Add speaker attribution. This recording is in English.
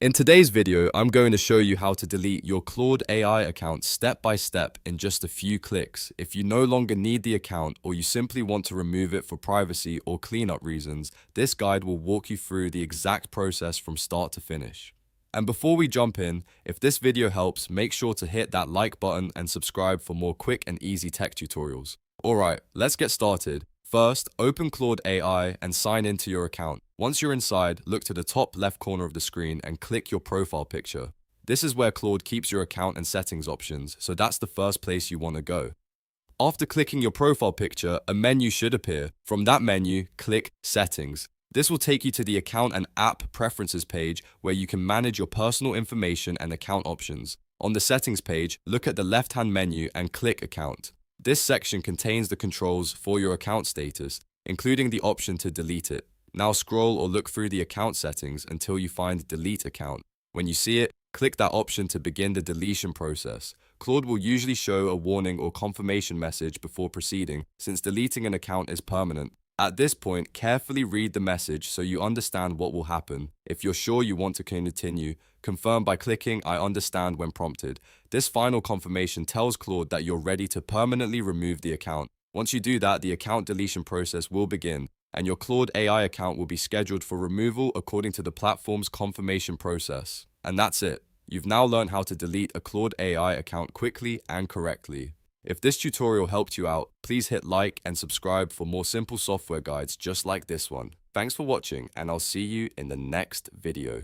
Speaker 1: In today's video, I'm going to show you how to delete your Claude AI account step by step in just a few clicks. If you no longer need the account or you simply want to remove it for privacy or cleanup reasons, this guide will walk you through the exact process from start to finish. And before we jump in, if this video helps, make sure to hit that like button and subscribe for more quick and easy tech tutorials. Alright, let's get started. First, open Claude AI and sign into your account. Once you're inside, look to the top left corner of the screen and click your profile picture. This is where Claude keeps your account and settings options, so that's the first place you want to go. After clicking your profile picture, a menu should appear. From that menu, click Settings. This will take you to the Account and App Preferences page where you can manage your personal information and account options. On the Settings page, look at the left-hand menu and click Account. This section contains the controls for your account status, including the option to delete it. Now scroll or look through the account settings until you find Delete Account. When you see it, click that option to begin the deletion process. Claude will usually show a warning or confirmation message before proceeding, since deleting an account is permanent. At this point, carefully read the message so you understand what will happen. If you're sure you want to continue, confirm by clicking I understand when prompted. This final confirmation tells Claude that you're ready to permanently remove the account. Once you do that, the account deletion process will begin, and your Claude AI account will be scheduled for removal according to the platform's confirmation process. And that's it. You've now learned how to delete a Claude AI account quickly and correctly. If this tutorial helped you out, please hit like and subscribe for more simple software guides just like this one. Thanks for watching, and I'll see you in the next video.